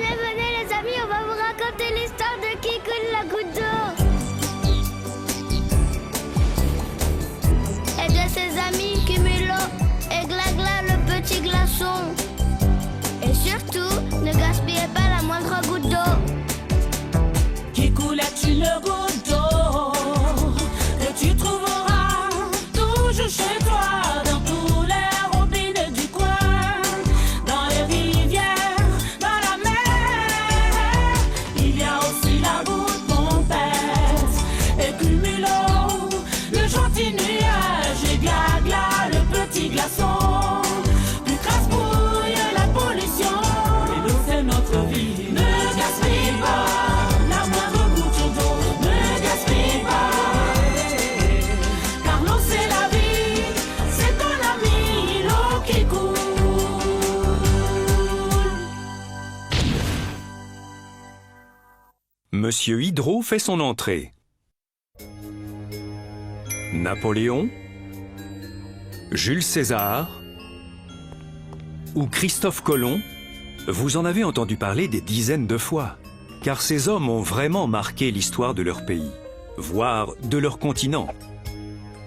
Venez, venez les amis, on va vous raconter l'histoire de Kikoul la goutte d'eau. Et de ses amis Cumulo et Glagla le petit glaçon. Et surtout, ne gaspillez pas la moindre goutte d'eau. Kikoul est une goutte d'eau que tu trouveras toujours chez toi, dans tous les robinets du coin, dans les rivières, dans la mer. Il y a aussi la goutte pompette et Cumulo, le gentil nuage, et Glagla, le petit glaçon. Plus crasse-bouille la pollution et nous fait notre vie. Ne gaspille pas la moindre goutte d'eau, ne gaspille pas, car l'eau c'est la vie, c'est ton ami, l'eau qui coule. Monsieur Hydro fait son entrée. Napoléon, Jules César ou Christophe Colomb, vous en avez entendu parler des dizaines de fois, car ces hommes ont vraiment marqué l'histoire de leur pays, voire de leur continent.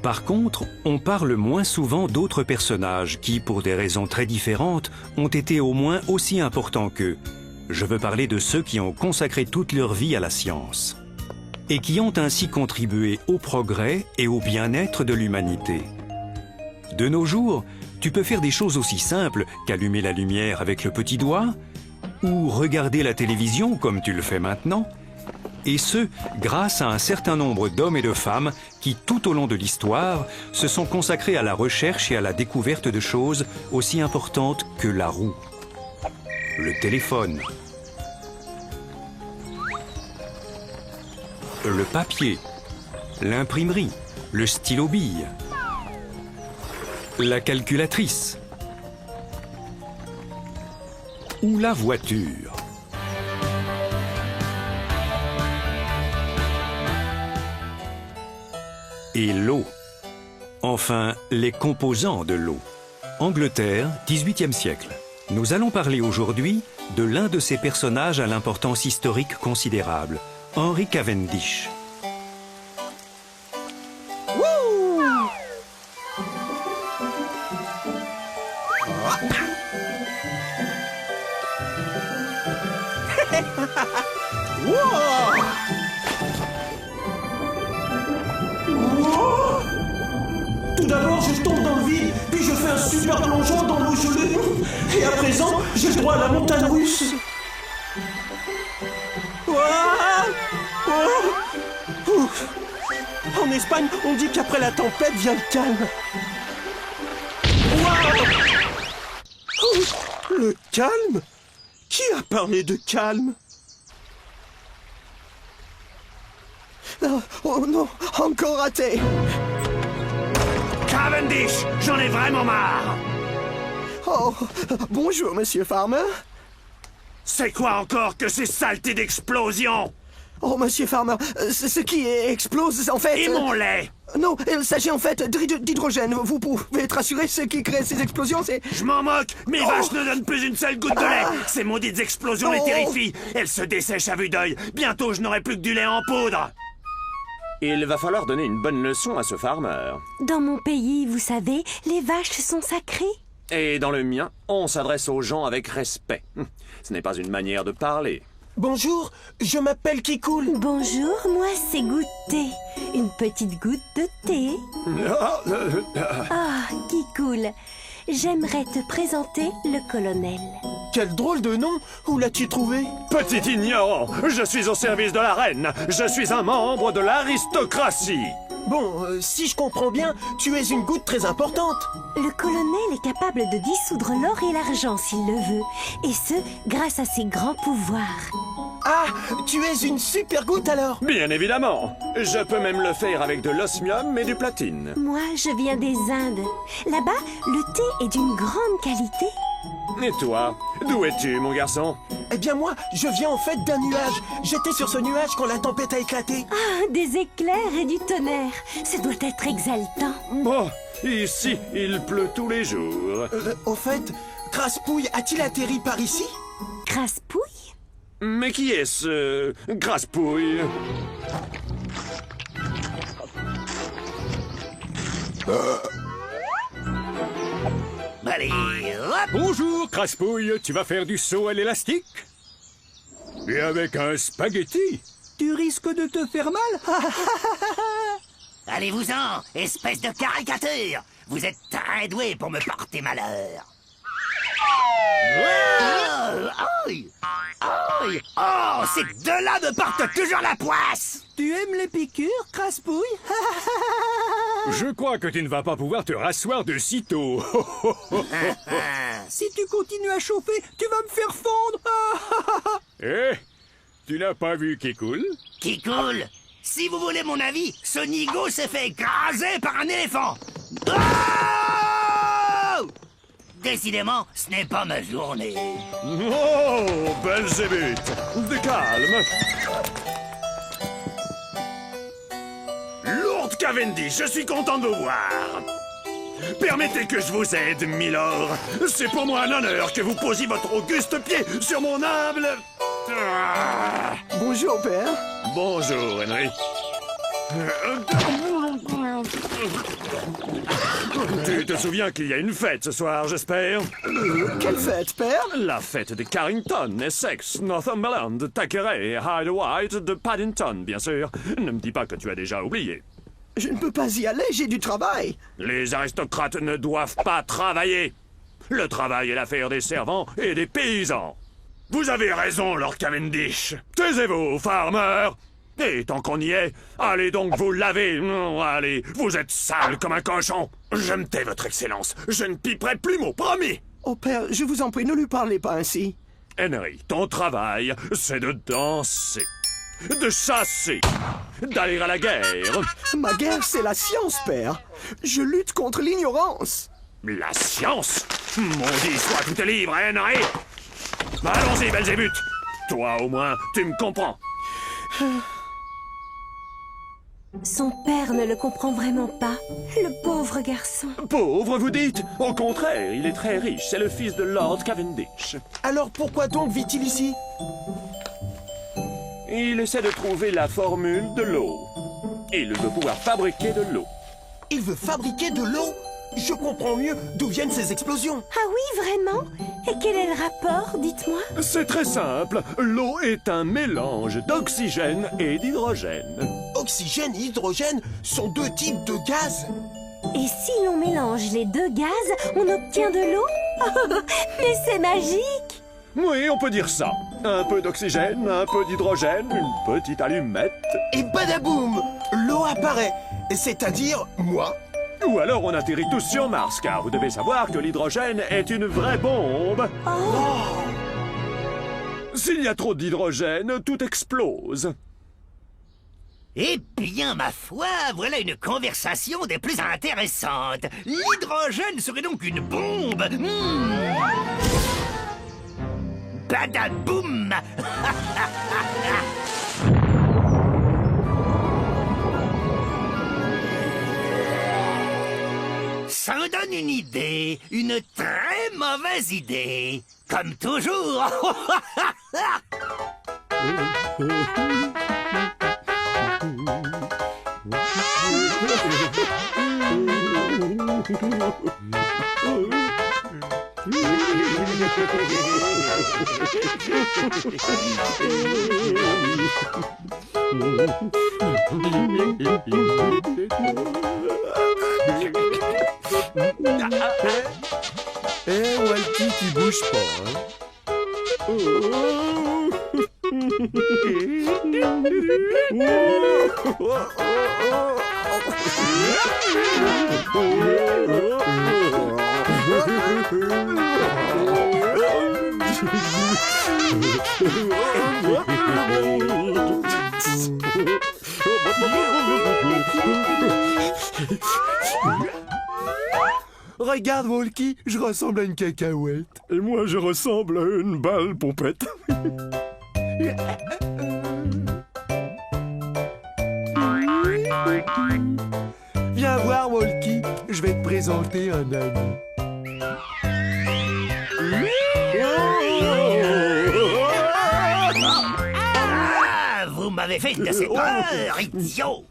Par contre, on parle moins souvent d'autres personnages qui, pour des raisons très différentes, ont été au moins aussi importants qu'eux. Je veux parler de ceux qui ont consacré toute leur vie à la science et qui ont ainsi contribué au progrès et au bien-être de l'humanité. De nos jours, tu peux faire des choses aussi simples qu'allumer la lumière avec le petit doigt ou regarder la télévision comme tu le fais maintenant, et ce, grâce à un certain nombre d'hommes et de femmes qui, tout au long de l'histoire, se sont consacrés à la recherche et à la découverte de choses aussi importantes que la roue, le téléphone, le papier, l'imprimerie, le stylo-bille, la calculatrice ou la voiture. Et l'eau. Enfin, les composants de l'eau. Angleterre, 18e siècle. Nous allons parler aujourd'hui de l'un de ces personnages à l'importance historique considérable, Henry Cavendish. Tout d'abord, je tombe dans le vide, puis je fais un super plongeon dans l'eau gelée. Et à présent, j'ai le droit à la montagne russe. Ouah! Ouah! Ouf! En Espagne, on dit qu'après la tempête vient le calme. Ouah! Ouf! Le calme? Qui a parlé de calme? Oh non, encore raté. Cavendish, j'en ai vraiment marre. Oh, bonjour, monsieur Farmer. C'est quoi encore que ces saletés d'explosion? Oh, monsieur Farmer, ce qui explose, en fait... Et mon lait? Non, il s'agit en fait d'hydrogène. Vous pouvez être assuré, ce qui crée ces explosions, c'est... Je m'en moque. Mes vaches ne donnent plus une seule goutte de lait. Ces maudites explosions les terrifient. Elles se dessèchent à vue d'œil. Bientôt, je n'aurai plus que du lait en poudre. Il va falloir donner une bonne leçon à ce farmer. Dans mon pays, vous savez, les vaches sont sacrées. Et dans le mien, on s'adresse aux gens avec respect. Ce n'est pas une manière de parler. Bonjour, je m'appelle Kikoul. Bonjour, moi c'est Goûter. Une petite goutte de thé. Ah, Kikoul, j'aimerais te présenter le colonel. Quel drôle de nom. Où l'as-tu trouvé? Petit ignorant, je suis au service de la reine. Je suis un membre de l'aristocratie. Bon, si je comprends bien, tu es une goutte très importante. Le colonel est capable de dissoudre l'or et l'argent s'il le veut. Et ce, grâce à ses grands pouvoirs. Ah, tu es une super goutte alors. Bien évidemment. Je peux même le faire avec de l'osmium et du platine. Moi, je viens des Indes. Là-bas, le thé est d'une grande qualité. Et toi, d'où es-tu, mon garçon? Eh bien moi, je viens en fait d'un nuage. J'étais sur ce nuage quand la tempête a éclaté. Ah, des éclairs et du tonnerre. Ça doit être exaltant. Bon, ici, il pleut tous les jours. Au fait, Craspouille a-t-il atterri par ici? Craspouille? Mais qui est ce grasse-pouille? Allez, hop! Bonjour, Craspouille, tu vas faire du saut à l'élastique? Et avec un spaghetti? Tu risques de te faire mal? Allez-vous-en, espèce de caricature! Vous êtes très doué pour me porter malheur. Oh, aïe! Aïe! Oh, ces deux-là me portent toujours la poisse! Tu aimes les piqûres, Craspouille? Je crois que tu ne vas pas pouvoir te rasseoir de sitôt. Si tu continues à chauffer, tu vas me faire fondre. Eh, tu n'as pas vu qui coule? Qui coule? Si vous voulez mon avis, ce nigo s'est fait écraser par un éléphant. Oh! Décidément, ce n'est pas ma journée. Oh, Belzébuth! Du calme! Lord Cavendish, je suis content de vous voir. Permettez que je vous aide, milord. C'est pour moi un honneur que vous posiez votre auguste pied sur mon humble... Bonjour, père. Bonjour, Henry. Tu te souviens qu'il y a une fête ce soir, j'espère? Quelle fête, père? La fête de Carrington, Essex, Northumberland, Thackeray et Hyde-White de Paddington, bien sûr. Ne me dis pas que tu as déjà oublié. Je ne peux pas y aller, j'ai du travail. Les aristocrates ne doivent pas travailler. Le travail est l'affaire des servants et des paysans. Vous avez raison, Lord Cavendish. Taisez-vous, farmer. Et tant qu'on y est, allez donc vous laver. Allez, vous êtes sale comme un cochon. Je me tais, votre excellence. Je ne piperai plus mot, promis. Oh, père, je vous en prie, ne lui parlez pas ainsi. Henry, ton travail, c'est de danser, de chasser, d'aller à la guerre. Ma guerre, c'est la science, père. Je lutte contre l'ignorance. La science? Maudit soit tout est libre, Henry. Allons-y, Belzébuth. Toi, au moins, tu me comprends. Son père ne le comprend vraiment pas. Le pauvre garçon. Pauvre, vous dites? Au contraire, il est très riche. C'est le fils de Lord Cavendish. Alors pourquoi donc vit-il ici? Il essaie de trouver la formule de l'eau. Il veut pouvoir fabriquer de l'eau. Il veut fabriquer de l'eau? Je comprends mieux d'où viennent ces explosions. Ah oui, vraiment? Et quel est le rapport, dites-moi? C'est très simple. L'eau est un mélange d'oxygène et d'hydrogène. Oxygène et hydrogène sont deux types de gaz. Et si l'on mélange les deux gaz, on obtient de l'eau? Mais c'est magique! Oui, on peut dire ça. Un peu d'oxygène, un peu d'hydrogène, une petite allumette. Et badaboum, l'eau apparaît. C'est-à-dire moi. Ou alors on atterrit tous sur Mars, car vous devez savoir que l'hydrogène est une vraie bombe. S'il y a trop d'hydrogène, tout explose. Eh bien, ma foi, voilà une conversation des plus intéressantes. L'hydrogène serait donc une bombe. Badaboum. Ça me donne une idée, une très mauvaise idée. Comme toujours. Eh, Walkie, tu bouges pas, Regarde, Walkie, je ressemble à une cacahuète. Et moi, je ressemble à une balle pompette. Viens voir, Walkie, je vais te présenter un ami. m'avez fait de ces peurs, idiot.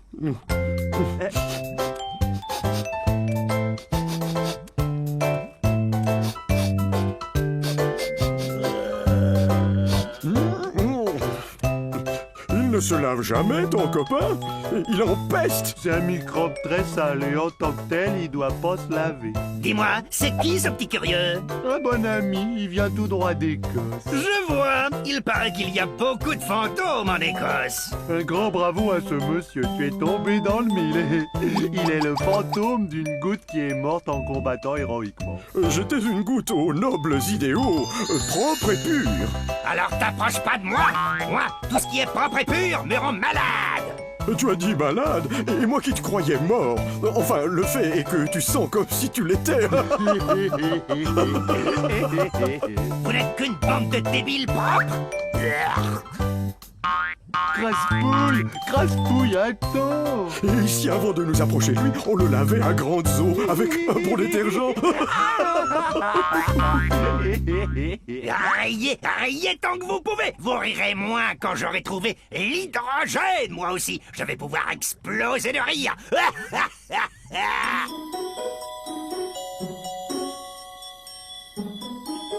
Il ne se lave jamais, ton copain. Il empeste. C'est un microbe très sale et en tant que tel, il doit pas se laver. Dis-moi, c'est qui ce petit curieux? Un bon ami, il vient tout droit d'Écosse. Je vois, il paraît qu'il y a beaucoup de fantômes en Écosse. Un grand bravo à ce monsieur, tu es tombé dans le mille. Il est le fantôme d'une goutte qui est morte en combattant héroïquement. J'étais une goutte aux nobles idéaux, propres et purs. Alors t'approches pas de moi. Moi, tout ce qui est propre et pur me rend malade. Tu as dit malade, et moi qui te croyais mort. Enfin, le fait est que tu sens comme si tu l'étais. Vous n'êtes qu'une bande de débiles propres. Crasse-pouille, attends. Et ici, avant de nous approcher de lui, on le lavait à grandes eaux avec un bon détergent. Riez tant que vous pouvez. Vous rirez moins quand j'aurai trouvé l'hydrogène, moi aussi. Je vais pouvoir exploser de rire.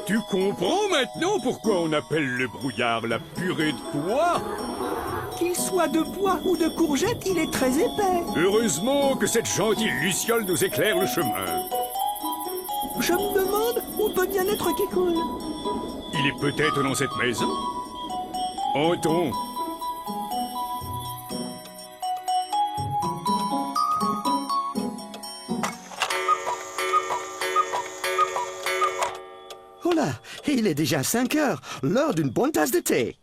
Tu comprends maintenant pourquoi on appelle le brouillard la purée de pois? Qu'il soit de pois ou de courgettes, il est très épais. Heureusement que cette gentille luciole nous éclaire le chemin. Je me demande où peut bien être qui coule. Il est peut-être dans cette maison. Entrons. Oh là, il est déjà 5 heures, l'heure d'une bonne tasse de thé.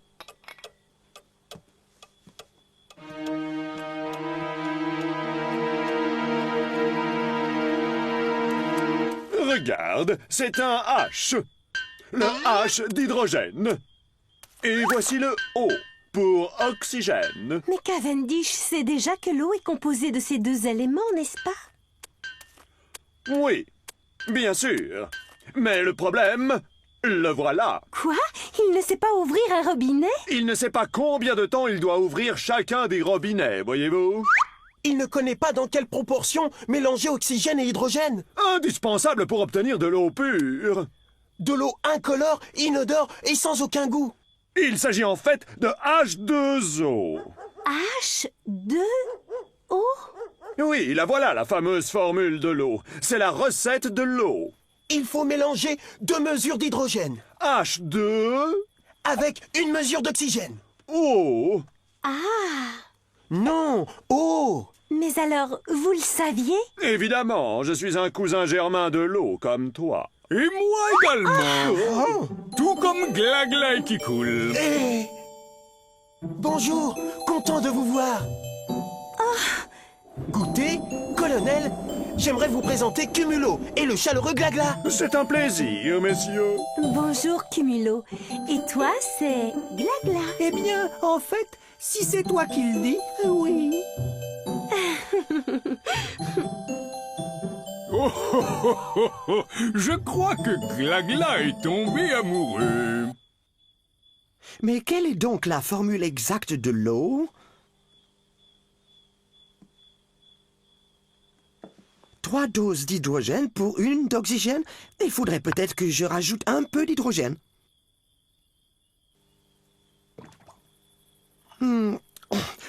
Regarde, c'est un H. Le H d'hydrogène. Et voici le O pour oxygène. Mais Cavendish sait déjà que l'eau est composée de ces deux éléments, n'est-ce pas? Oui, bien sûr. Mais le problème, le voilà. Quoi? Il ne sait pas ouvrir un robinet? Il ne sait pas combien de temps il doit ouvrir chacun des robinets, voyez-vous? Il ne connaît pas dans quelle proportion mélanger oxygène et hydrogène. Indispensable pour obtenir de l'eau pure. De l'eau incolore, inodore et sans aucun goût. Il s'agit en fait de H2O. H2O? Oui, la voilà, la fameuse formule de l'eau. C'est la recette de l'eau. Il faut mélanger 2 mesures d'hydrogène H2O. avec une mesure d'oxygène. Non, O. Mais alors, vous le saviez? Évidemment, je suis un cousin germain de l'eau, comme toi. Et moi également. Tout comme Glagla qui coule. Bonjour, content de vous voir. Goûtez, colonel, j'aimerais vous présenter Cumulo et le chaleureux Glagla. C'est un plaisir, messieurs. Bonjour, Cumulo. Et toi, c'est Glagla. Eh bien, en fait, si c'est toi qui le dis, oui. Je crois que Glagla est tombé amoureux. Mais quelle est donc la formule exacte de l'eau? 3 doses d'hydrogène pour 1 d'oxygène. Il faudrait peut-être que je rajoute un peu d'hydrogène.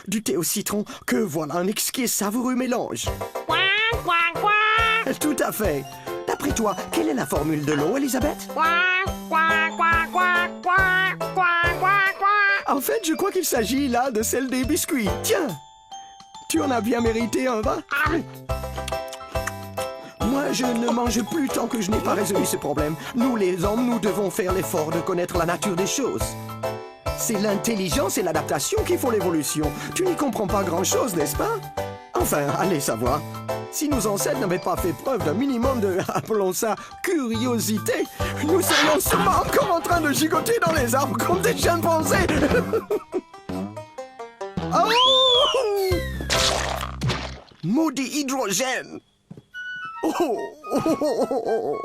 Du thé au citron, que voilà un exquis savoureux mélange. Tout à fait. D'après toi, quelle est la formule de l'eau, Elisabeth? En fait, je crois qu'il s'agit là de celle des biscuits. Tiens, tu en as bien mérité un, va? Moi, je ne mange plus tant que je n'ai pas résolu ce problème. Nous, les hommes, nous devons faire l'effort de connaître la nature des choses. C'est l'intelligence et l'adaptation qui font l'évolution. Tu n'y comprends pas grand-chose, n'est-ce pas? Enfin, allez savoir. Si nos ancêtres n'avaient pas fait preuve d'un minimum de, appelons ça, curiosité, nous serions sûrement encore en train de gigoter dans les arbres comme des chimpanzés. Oh! Maudit hydrogène!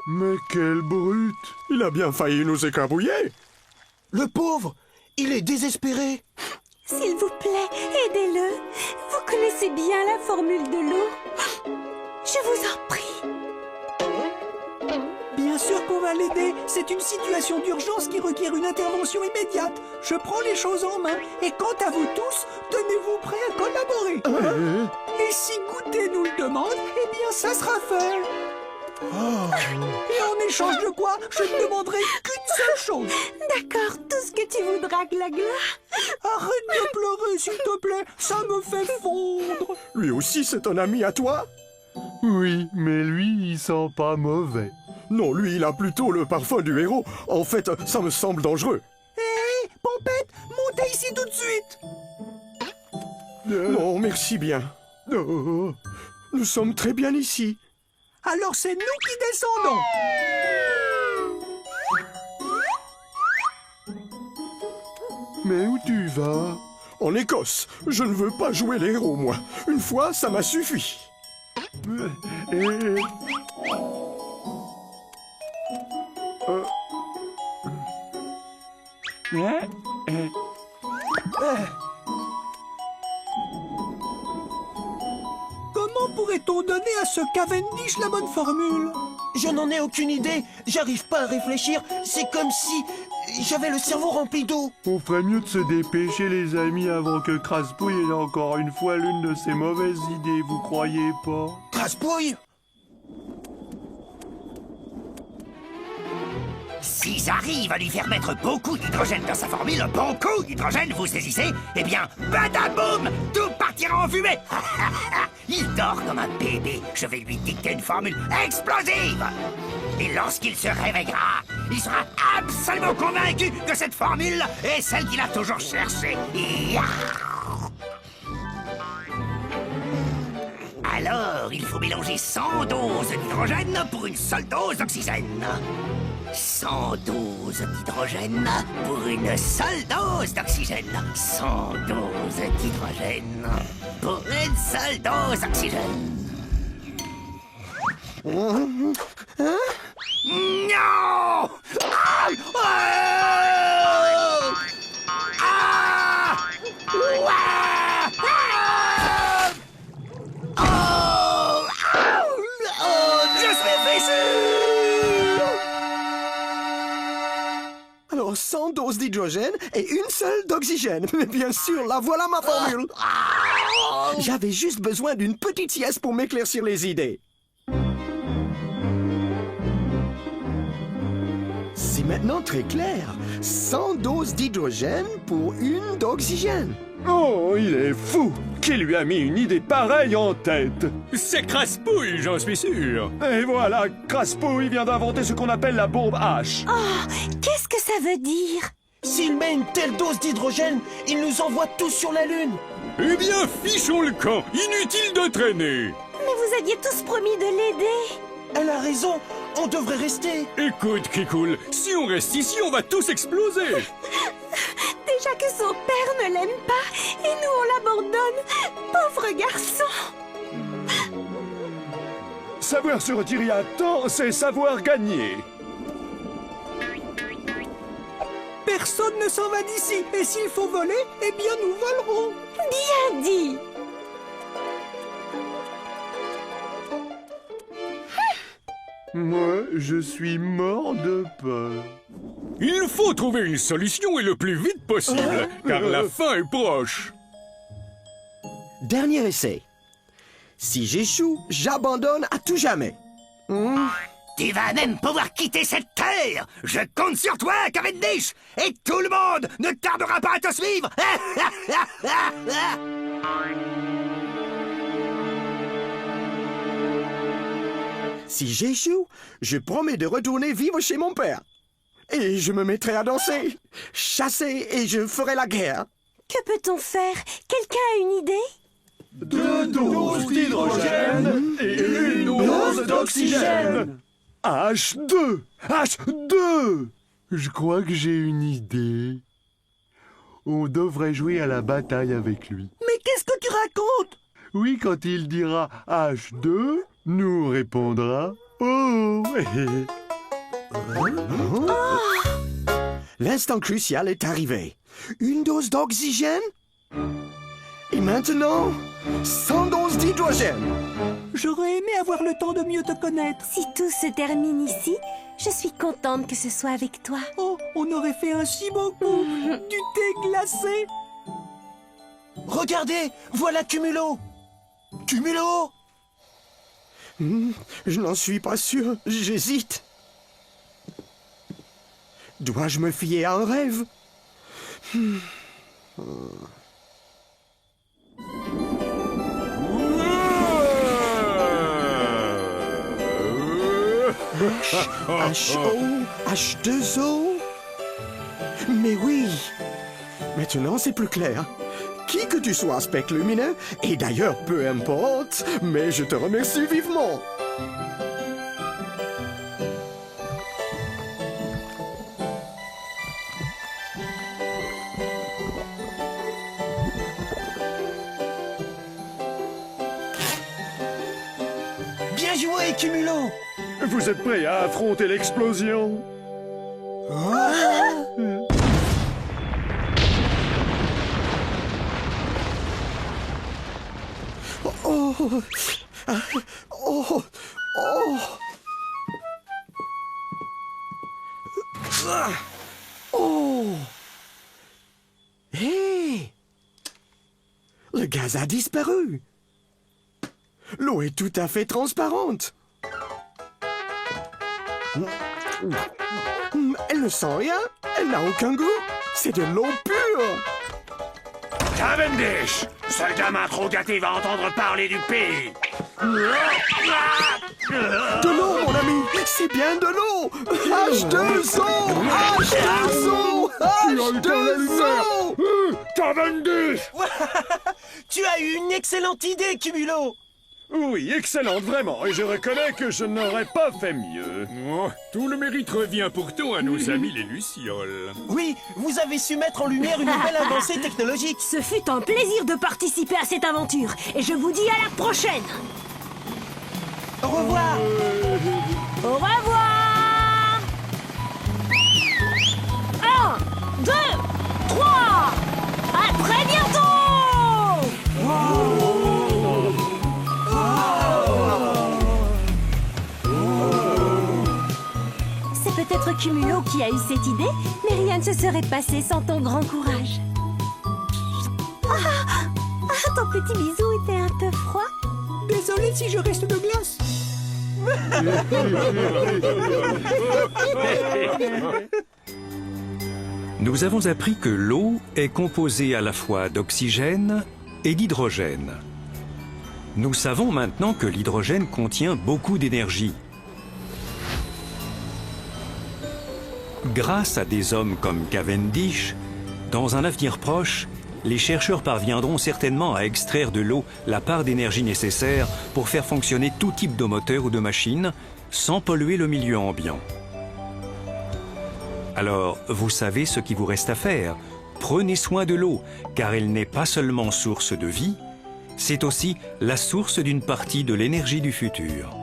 Mais quel brute! Il a bien failli nous écrabouiller. Le pauvre, il est désespéré. S'il vous plaît, aidez-le. Vous connaissez bien la formule de l'eau. Je vous en prie. Bien sûr qu'on va l'aider. C'est une situation d'urgence qui requiert une intervention immédiate. Je prends les choses en main. Et quant à vous tous, tenez-vous prêts à collaborer. Et si Goûter nous le demande, eh bien ça sera fait. Et en échange de quoi, je ne demanderai qu'une seule chose. D'accord, tout ce que tu voudras, Glagla. Arrête de pleurer, s'il te plaît. Ça me fait fondre. Lui aussi, c'est un ami à toi? Oui, mais lui, il sent pas mauvais. Non, lui, il a plutôt le parfum du héros. En fait, ça me semble dangereux. Hé, Pompette, montez ici tout de suite. Non, merci bien. Nous sommes très bien ici. Alors c'est nous qui descendons. Mais où tu vas? En Écosse. Je ne veux pas jouer les héros, moi. Une fois, ça m'a suffi. Comment pourrait-on donner à ce Cavendish la bonne formule? Je n'en ai aucune idée. J'arrive pas à réfléchir. C'est comme si j'avais le cerveau rempli d'eau. On ferait mieux de se dépêcher, les amis, avant que Craspouille ait encore une fois l'une de ses mauvaises idées, vous croyez pas? Craspouille? Si j'arrive à lui faire mettre beaucoup d'hydrogène dans sa formule, beaucoup d'hydrogène, vous saisissez, eh bien, badaboum, tout partira en fumée. Il dort comme un bébé. Je vais lui dicter une formule explosive. Et lorsqu'il se réveillera, il sera absolument convaincu que cette formule est celle qu'il a toujours cherchée. Alors, il faut mélanger 100 doses d'hydrogène pour une seule dose d'oxygène. 100 doses d'hydrogène pour une seule dose d'oxygène. 100 doses d'hydrogène pour une seule dose d'oxygène. Non! Ah! Ah! Je suis fichu! Alors 100 doses d'hydrogène et une seule d'oxygène. Mais bien sûr, la voilà ma formule. J'avais juste besoin d'une petite sieste pour m'éclaircir les idées. C'est maintenant très clair. 100 doses d'hydrogène pour une d'oxygène. Oh, il est fou! Qui lui a mis une idée pareille en tête? C'est Craspouille, j'en suis sûr. Et voilà, Craspouille vient d'inventer ce qu'on appelle la bombe H. Oh, qu'est-ce que ça veut dire? S'il met une telle dose d'hydrogène, il nous envoie tous sur la Lune. Eh bien, fichons le camp. Inutile de traîner. Mais vous aviez tous promis de l'aider. Elle a raison, on devrait rester. Écoute, Kikoul, si on reste ici, on va tous exploser. Déjà que son père ne l'aime pas, et nous on l'abandonne. Pauvre garçon. Savoir se retirer à temps, c'est savoir gagner. Personne ne s'en va d'ici. Et s'il faut voler, eh bien nous volerons. Bien dit. Moi, je suis mort de peur. Il faut trouver une solution et le plus vite possible, car la fin est proche. Dernier essai. Si j'échoue, j'abandonne à tout jamais. Tu vas même pouvoir quitter cette terre. Je compte sur toi, Cavendish. Et tout le monde ne tardera pas à te suivre. Si j'échoue, je promets de retourner vivre chez mon père. Et je me mettrai à danser, chasser et je ferai la guerre. Que peut-on faire? Quelqu'un a une idée? 2 doses d'hydrogène et une dose d'oxygène. H2! H2! Je crois que j'ai une idée. On devrait jouer à la bataille avec lui. Mais qu'est-ce que tu racontes? Oui, quand il dira H2, nous on répondra Oh! L'instant crucial est arrivé. Une dose d'oxygène? Et maintenant, 100 doses d'hydrogène. J'aurais aimé avoir le temps de mieux te connaître. Si tout se termine ici, je suis contente que ce soit avec toi. Oh, on aurait fait un si beau coup. Du thé glacé. Regardez, voilà Cumulo. Cumulo! Je n'en suis pas sûr, j'hésite. Dois-je me fier à un rêve? H-O, H2O. Mais oui. Maintenant, c'est plus clair. Qui que tu sois, spectre lumineux, et d'ailleurs, peu importe, mais je te remercie vivement. Bien joué, Cumulo! Vous êtes prêts à affronter l'explosion? Oh, oh, oh. Oh. Hé! Le gaz a disparu. L'eau est tout à fait transparente. Elle ne sent rien. Elle n'a aucun goût. C'est de l'eau pure. Cavendish! Ce gamin trop gâté va entendre parler du pays! De l'eau, mon ami! C'est bien de l'eau! H2O! H2O! H2O! Cavendish! Tu as eu une excellente idée, Cumulo! Oui, excellente, vraiment, et je reconnais que je n'aurais pas fait mieux. Oh, tout le mérite revient pourtant à nos amis les Lucioles. Oui, vous avez su mettre en lumière une nouvelle avancée technologique. Ce fut un plaisir de participer à cette aventure, et je vous dis à la prochaine. Au revoir! Au revoir! 1, 2, 3! À très bientôt! C'est peut-être Cumulo qui a eu cette idée, mais rien ne se serait passé sans ton grand courage. Ton petit bisou était un peu froid. Désolé si je reste de glace. Nous avons appris que l'eau est composée à la fois d'oxygène et d'hydrogène. Nous savons maintenant que l'hydrogène contient beaucoup d'énergie. Grâce à des hommes comme Cavendish, dans un avenir proche, les chercheurs parviendront certainement à extraire de l'eau la part d'énergie nécessaire pour faire fonctionner tout type de moteur ou de machine sans polluer le milieu ambiant. Alors, vous savez ce qu'il vous reste à faire. Prenez soin de l'eau, car elle n'est pas seulement source de vie, c'est aussi la source d'une partie de l'énergie du futur.